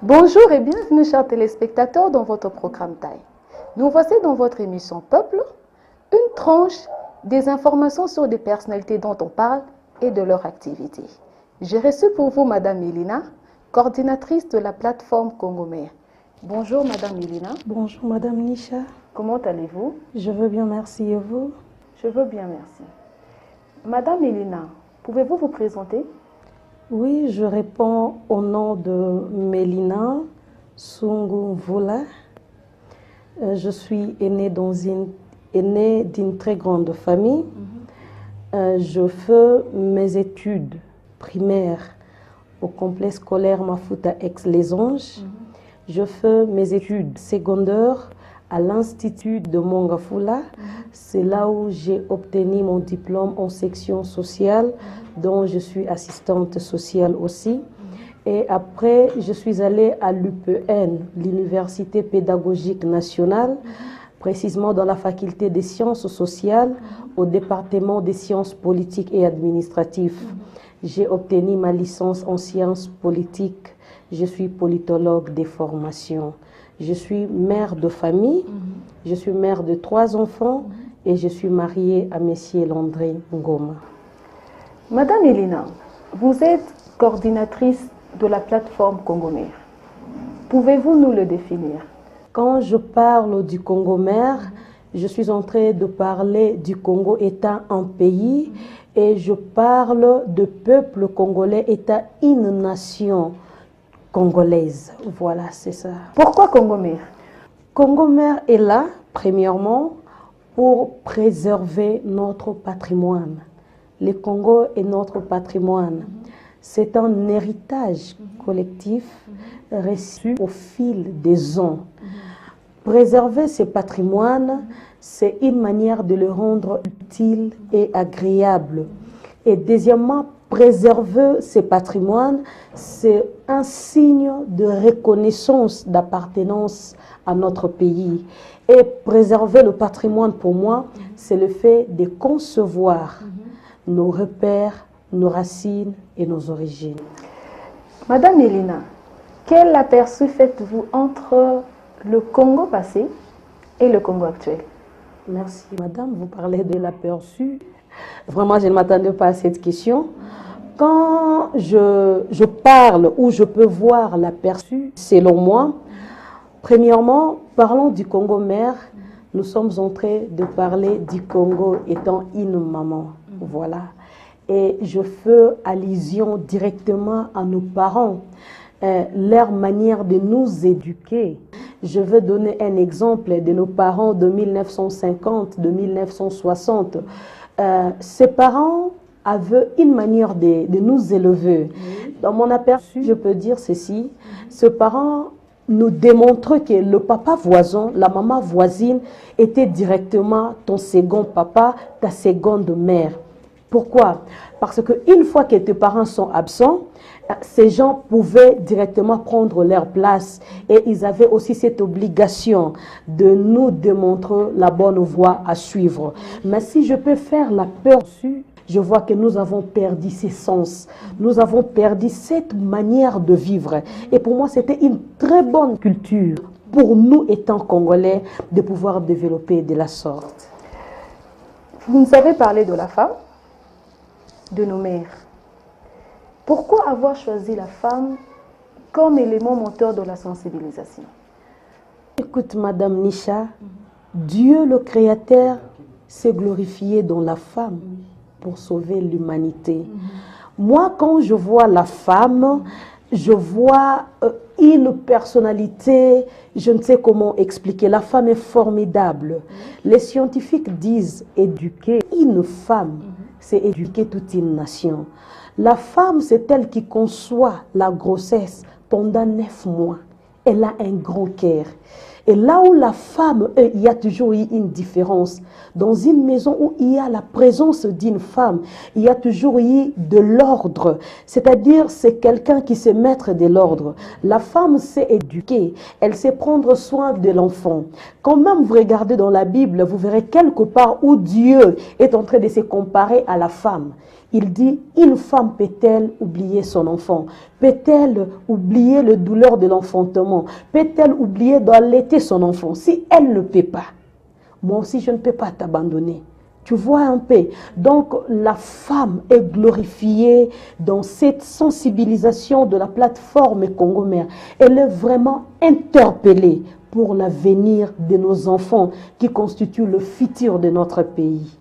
Bonjour et bienvenue chers téléspectateurs dans votre programme Taille. Nous voici dans votre émission Peuple, une tranche des informations sur des personnalités dont on parle et de leur activité. J'ai reçu pour vous Madame Elina, coordinatrice de la plateforme Congomer. Bonjour Madame Elina. Bonjour Madame Nisha. Comment allez-vous? Je veux bien, merci. Et vous? Je veux bien, merci. Madame Elina, pouvez-vous vous présenter? Oui, je réponds au nom de Mélina Sunguvula. Je suis aînée d'une très grande famille. Je fais mes études primaires au complexe scolaire Mafuta Aix-les Anges. Je fais mes études secondaires à l'Institut de Mongafula. C'est là où j'ai obtenu mon diplôme en section sociale, dont je suis assistante sociale aussi. Et après, je suis allée à l'UPN, l'Université pédagogique nationale, précisément dans la faculté des sciences sociales, au département des sciences politiques et administratives. J'ai obtenu ma licence en sciences politiques. Je suis politologue de formation. Je suis mère de famille, je suis mère de 3 enfants et je suis mariée à Monsieur Landry Ngoma. Madame Elina, vous êtes coordinatrice de la plateforme Congomer. Pouvez-vous nous le définir? Quand je parle du Congomer, je suis en train de parler du Congo étant un pays et je parle de peuple congolais étant une nation congolaise. Voilà, c'est ça. Pourquoi Congomer? Congomer est là, premièrement, pour préserver notre patrimoine. Le Congo est notre patrimoine. C'est un héritage collectif reçu au fil des ans. Préserver ce patrimoine, c'est une manière de le rendre utile et agréable. Et deuxièmement, préserver ce patrimoine, c'est un signe de reconnaissance d'appartenance à notre pays. Et préserver le patrimoine, pour moi, c'est le fait de concevoir nos repères, nos racines et nos origines. Madame Elina, quel aperçu faites-vous entre le Congo passé et le Congo actuel? Merci Madame, vous parlez de l'aperçu. Vraiment, je ne m'attendais pas à cette question. Quand je parle ou je peux voir l'aperçu, selon moi, premièrement, parlons du Congo mère, nous sommes en train de parler du Congo étant une maman. Voilà. Et je fais allusion directement à nos parents, leur manière de nous éduquer. Je veux donner un exemple de nos parents de 1950, de 1960. Ces parents avaient une manière de nous élever. Dans mon aperçu, je peux dire ceci. Ces parents nous démontrent que le papa voisin, la maman voisine était directement ton second papa, ta seconde mère. Pourquoi? Parce qu'une fois que tes parents sont absents, ces gens pouvaient directement prendre leur place et ils avaient aussi cette obligation de nous démontrer la bonne voie à suivre. Mais si je peux faire l'aperçu, je vois que nous avons perdu ces sens, nous avons perdu cette manière de vivre. Et pour moi, c'était une très bonne culture pour nous étant Congolais de pouvoir développer de la sorte. Vous nous avez parlé de la femme, de nos mères. Pourquoi avoir choisi la femme comme élément moteur de la sensibilisation? Écoute, Madame Nisha, Dieu le Créateur s'est glorifié dans la femme pour sauver l'humanité. Moi, quand je vois la femme, je vois une personnalité, je ne sais comment expliquer. La femme est formidable. Les scientifiques disent éduquer une femme, c'est éduquer toute une nation. La femme, c'est elle qui conçoit la grossesse pendant 9 mois. Elle a un grand cœur. Et là où la femme, il y a toujours eu une différence. Dans une maison où il y a la présence d'une femme, il y a toujours eu de l'ordre. C'est-à-dire, c'est quelqu'un qui sait mettre de l'ordre. La femme sait éduquer, elle sait prendre soin de l'enfant. Quand même vous regardez dans la Bible, vous verrez quelque part où Dieu est en train de se comparer à la femme. Il dit, une femme peut-elle oublier son enfant? Peut-elle oublier le douleur de l'enfantement? Peut-elle oublier d'allaiter son enfant? Si elle ne peut pas, moi aussi je ne peux pas t'abandonner. Tu vois un peu. Donc la femme est glorifiée dans cette sensibilisation de la plateforme Congo Mère. Elle est vraiment interpellée pour l'avenir de nos enfants qui constituent le futur de notre pays.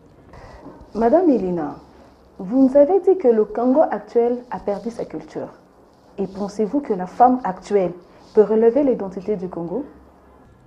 Madame Elina, vous nous avez dit que le Congo actuel a perdu sa culture. Et pensez-vous que la femme actuelle peut relever l'identité du Congo?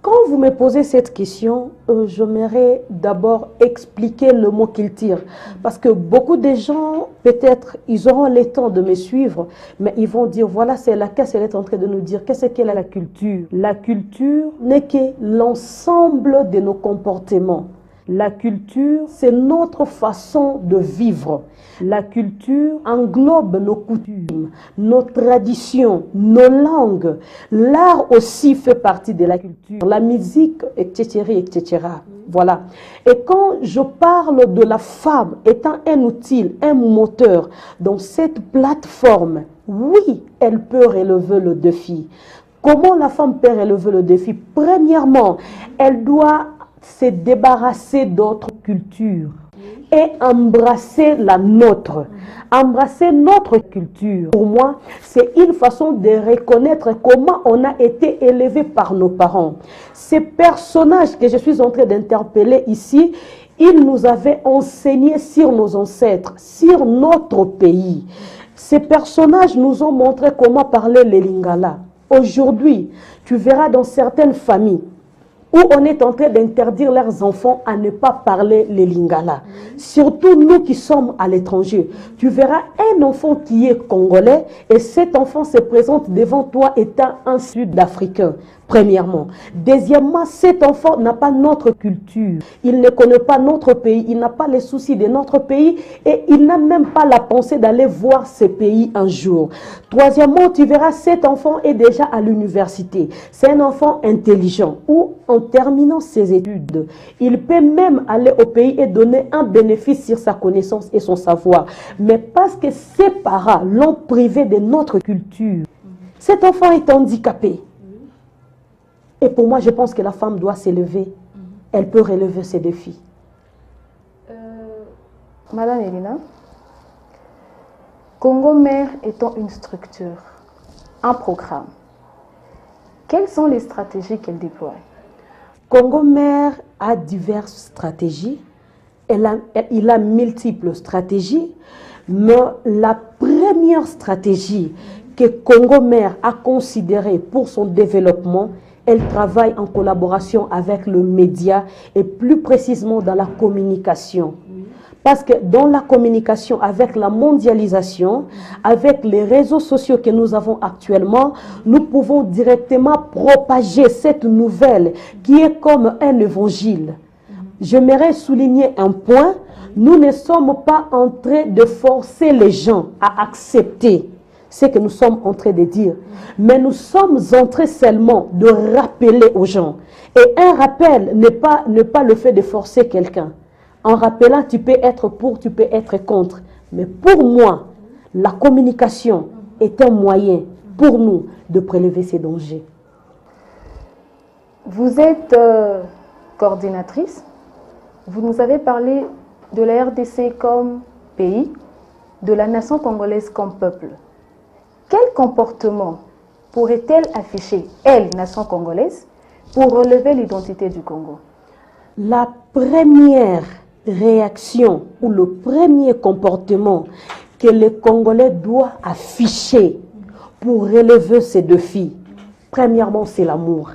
Quand vous me posez cette question, j'aimerais d'abord expliquer le mot qu'il tire. Parce que beaucoup de gens, peut-être, ils auront le temps de me suivre, mais ils vont dire, voilà, c'est la qu'est-ce qu'elle est en train de nous dire. Qu'est-ce qu'elle est la culture? La culture n'est que l'ensemble de nos comportements. La culture, c'est notre façon de vivre. La culture englobe nos coutumes, nos traditions, nos langues. L'art aussi fait partie de la culture, la musique, etc., etc. Voilà. Et quand je parle de la femme étant un outil, un moteur dans cette plateforme, oui, elle peut relever le défi. Comment la femme peut relever le défi? Premièrement, elle doit se débarrasser d'autres cultures et embrasser la nôtre. Embrasser notre culture, pour moi, c'est une façon de reconnaître comment on a été élevé par nos parents. Ces personnages que je suis en train d'interpeller ici, ils nous avaient enseigné sur nos ancêtres, sur notre pays. Ces personnages nous ont montré comment parler les Lingala. Aujourd'hui, tu verras dans certaines familles, où on est en train d'interdire leurs enfants à ne pas parler les Lingala. Surtout nous qui sommes à l'étranger. Tu verras un enfant qui est congolais et cet enfant se présente devant toi étant un Sud-Africain, premièrement. Deuxièmement, cet enfant n'a pas notre culture. Il ne connaît pas notre pays, il n'a pas les soucis de notre pays et il n'a même pas la pensée d'aller voir ce pays un jour. Troisièmement, tu verras cet enfant est déjà à l'université. C'est un enfant intelligent où en terminant ses études, il peut même aller au pays et donner un bénéfice sur sa connaissance et son savoir. Mais parce que ses parents l'ont privé de notre culture, cet enfant est handicapé. Et pour moi, je pense que la femme doit s'élever. Elle peut relever ses défis. Madame Elina, Congo Mère étant une structure, un programme, quelles sont les stratégies qu'elle déploie? Congo Mère a diverses stratégies. Il a multiples stratégies. Mais la première stratégie que Congo Mère a considérée pour son développement, elle travaille en collaboration avec le média et plus précisément dans la communication. Parce que dans la communication, avec la mondialisation, avec les réseaux sociaux que nous avons actuellement, nous pouvons directement propager cette nouvelle qui est comme un évangile. J'aimerais souligner un point, nous ne sommes pas en train de forcer les gens à accepter ce que nous sommes en train de dire. Mais nous sommes en train seulement de rappeler aux gens. Et un rappel n'est pas le fait de forcer quelqu'un. En rappelant, tu peux être pour, tu peux être contre. Mais pour moi, la communication est un moyen pour nous de prélever ces dangers. Vous êtes coordinatrice. Vous nous avez parlé de la RDC comme pays, de la nation congolaise comme peuple. Quel comportement pourrait-elle afficher, elle, nation congolaise, pour relever l'identité du Congo? La première réaction ou le premier comportement que le Congolais doit afficher pour relever ces défis, premièrement, c'est l'amour.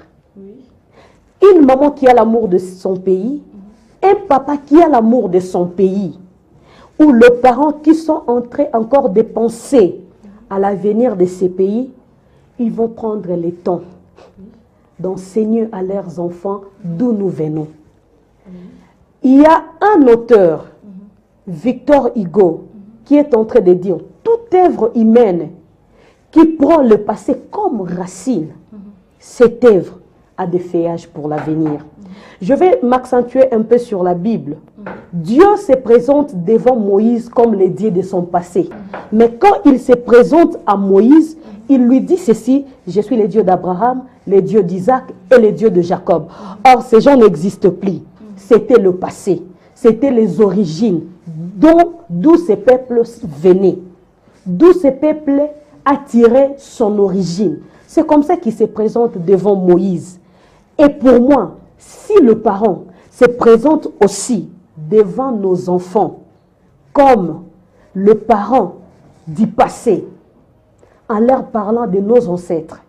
Une maman qui a l'amour de son pays, un papa qui a l'amour de son pays, ou les parents qui sont en train encore de penser à l'avenir de ces pays, ils vont prendre le temps d'enseigner à leurs enfants d'où nous venons. Il y a un auteur, Victor Hugo, qui est en train de dire toute œuvre humaine qui prend le passé comme racine, cette œuvre a des feuillages pour l'avenir. Je vais m'accentuer un peu sur la Bible. Dieu se présente devant Moïse comme le Dieu de son passé. Mais quand il se présente à Moïse, il lui dit ceci: je suis le Dieu d'Abraham, le Dieu d'Isaac et le Dieu de Jacob. Or, ces gens n'existent plus. C'était le passé. C'était les origines d'où ces peuples venaient. D'où ces peuples attiraient son origine. C'est comme ça qu'il se présente devant Moïse. Et pour moi, si le parent se présente aussi devant nos enfants comme le parent du passé, en leur parlant de nos ancêtres,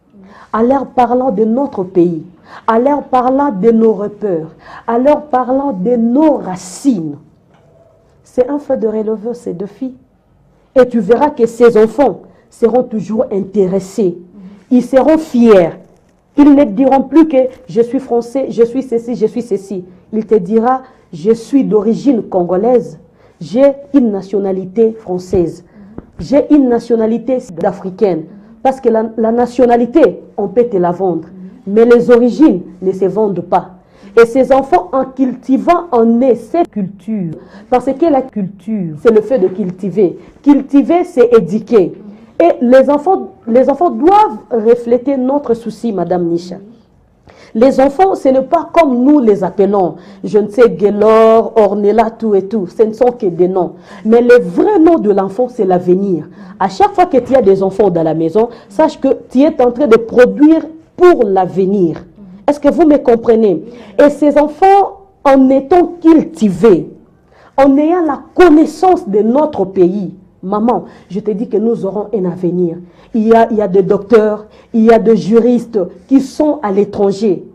en leur parlant de notre pays, en leur parlant de nos repères, en leur parlant de nos racines, c'est un fait de relever ces défis. Et tu verras que ces enfants seront toujours intéressés. Ils seront fiers. Ils ne diront plus que je suis français, je suis ceci, je suis ceci. Il te dira je suis d'origine congolaise, j'ai une nationalité française, j'ai une nationalité africaine. Parce que la nationalité, on peut te la vendre. Mais les origines ne se vendent pas. Et ces enfants, en cultivant en eux cette culture, parce que la culture, c'est le fait de cultiver. Cultiver, c'est éduquer. Et les enfants doivent refléter notre souci, Madame Nisha. Les enfants, ce n'est pas comme nous les appelons. Je ne sais, Guélor, Ornella, tout et tout. Ce ne sont que des noms. Mais le vrai nom de l'enfant, c'est l'avenir. À chaque fois que tu as des enfants dans la maison, sache que tu es en train de produire pour l'avenir. Est-ce que vous me comprenez? Et ces enfants, en étant cultivés, en ayant la connaissance de notre pays, maman, je te dis que nous aurons un avenir. Il y a des docteurs, il y a des juristes qui sont à l'étranger,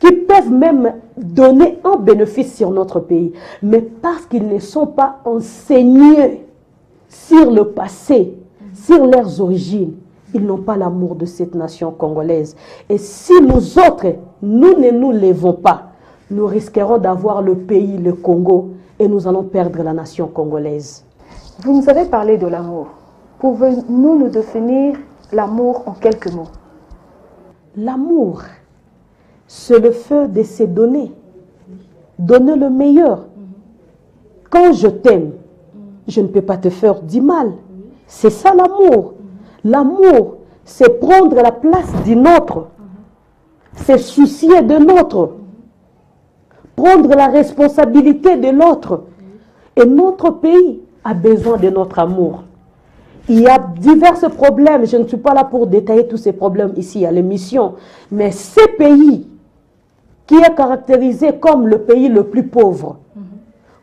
qui peuvent même donner un bénéfice sur notre pays. Mais parce qu'ils ne sont pas enseignés sur le passé, sur leurs origines, ils n'ont pas l'amour de cette nation congolaise. Et si nous autres, nous ne nous levons pas, nous risquerons d'avoir le pays, le Congo, et nous allons perdre la nation congolaise. Vous nous avez parlé de l'amour. Pouvez-nous nous définir l'amour en quelques mots? L'amour, c'est le fait de se donner. Donner le meilleur. Quand je t'aime, je ne peux pas te faire du mal. C'est ça l'amour. L'amour, c'est prendre la place d'un autre. C'est soucier de l'autre. Prendre la responsabilité de l'autre. Et notre pays a besoin de notre amour. Il y a divers problèmes. Je ne suis pas là pour détailler tous ces problèmes ici à l'émission. Mais ce pays qui est caractérisé comme le pays le plus pauvre,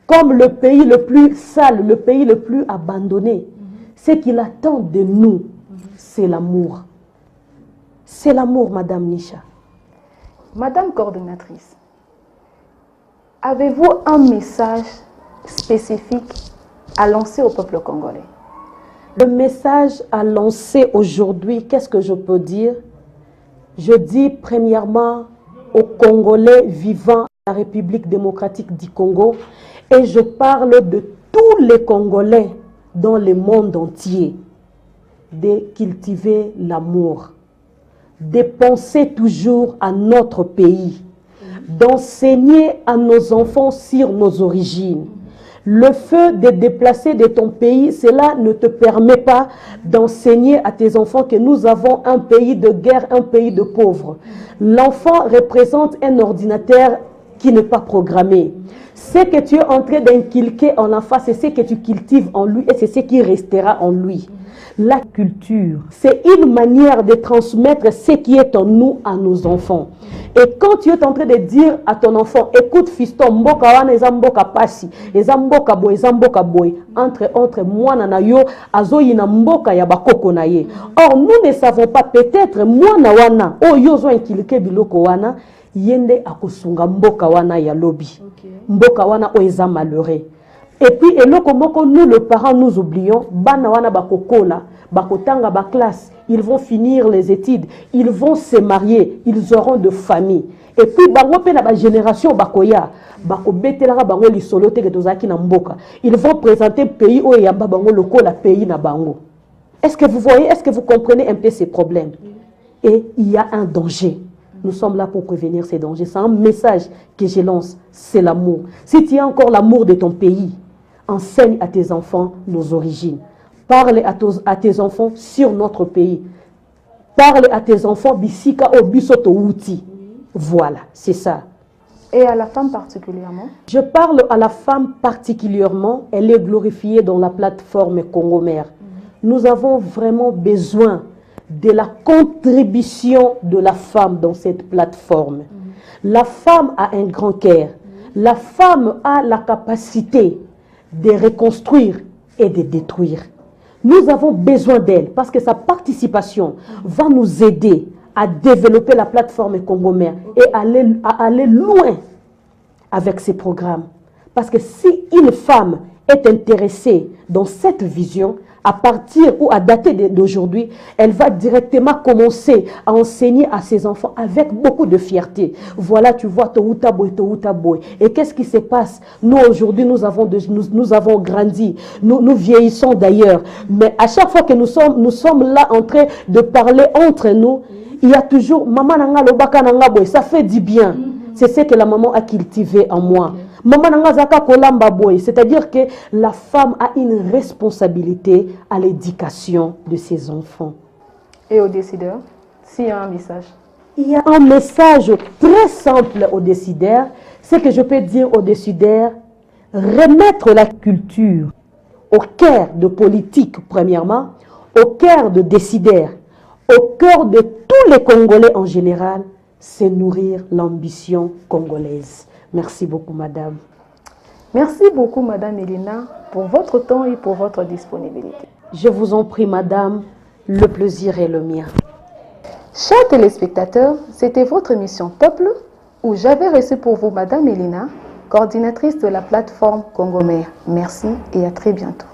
comme le pays le plus sale, le pays le plus abandonné, ce qu'il attend de nous, c'est l'amour. C'est l'amour, Madame Nisha. Madame coordonnatrice, avez-vous un message spécifique à lancer au peuple congolais? Le message à lancer aujourd'hui, qu'est-ce que je peux dire? Je dis premièrement aux Congolais vivant dans la République démocratique du Congo, et je parle de tous les Congolais dans le monde entier, de cultiver l'amour, de penser toujours à notre pays, d'enseigner à nos enfants sur nos origines. Le fait de déplacer de ton pays, cela ne te permet pas d'enseigner à tes enfants que nous avons un pays de guerre, un pays de pauvres. L'enfant représente un ordinateur qui n'est pas programmé. Ce que tu es en train d'inculquer en enfant, c'est ce que tu cultives en lui et c'est ce qui restera en lui. La culture, c'est une manière de transmettre ce qui est en nous à nos enfants. Et quand tu es en train de dire à ton enfant, écoute fiston, mboka wana eza mboka pasi, eza mboka boy, eza mboka boy, entre mwana na yo, azoyi na mboka ya bakoko na ye. Or, nous ne savons pas, peut-être mwana wana, oh yozo inkilike biloko wana, yende akosunga mboka wana ya lobi. Mboka wana o eza malheureux. Et puis, eloko moko, nous, les parents, nous oublions, bana wana bakokola, bakotanga ba classe, ils vont finir les études, ils vont se marier, ils auront de famille. Et puis, bango pe na ba génération bakoya, bako betelaka bango lisolo te ke tozaki na mboka. Ils vont présenter pays o yamba bango lokola pays na bango. Est-ce que vous voyez, est-ce que vous comprenez un peu ces problèmes? Et il y a un danger. Nous sommes là pour prévenir ces dangers. C'est un message que je lance, c'est l'amour. Si tu as encore l'amour de ton pays, enseigne à tes enfants nos origines. Parle à tes enfants sur notre pays. Parle à tes enfants bisika o bisoto outi. Voilà, c'est ça. Et à la femme particulièrement? Je parle à la femme particulièrement. Elle est glorifiée dans la plateforme Congo-Mère. Nous avons vraiment besoin de la contribution de la femme dans cette plateforme. La femme a un grand cœur. La femme a la capacité de reconstruire et de détruire. Nous avons besoin d'elle parce que sa participation va nous aider à développer la plateforme Congo-Mère et à aller loin avec ces programmes. Parce que si une femme est intéressée dans cette vision, à partir ou à dater d'aujourd'hui, elle va directement commencer à enseigner à ses enfants avec beaucoup de fierté. Voilà, tu vois, Tohuta Boy. Et qu'est-ce qui se passe? Nous, aujourd'hui, nous avons grandi. Nous vieillissons d'ailleurs. Mais à chaque fois que nous sommes là en train de parler entre nous, il y a toujours Maman Nanga Lobaka Nanga Boy. Ça fait du bien. C'est ce que la maman a cultivé en moi. Maman Nanga Zaka Kolamba Boy. C'est-à-dire que la femme a une responsabilité à l'éducation de ses enfants. Et aux décideurs, s'il y a un message? Il y a un message très simple aux décideurs. C'est que je peux dire aux décideurs, remettre la culture au cœur de politique, premièrement, au cœur de décideurs, au cœur de tous les Congolais en général, c'est nourrir l'ambition congolaise. Merci beaucoup, madame. Merci beaucoup, madame Elena, pour votre temps et pour votre disponibilité. Je vous en prie, madame, le plaisir est le mien. Chers téléspectateurs, c'était votre émission Peuple, où j'avais reçu pour vous madame Elena, coordinatrice de la plateforme Congo-Mère. Merci et à très bientôt.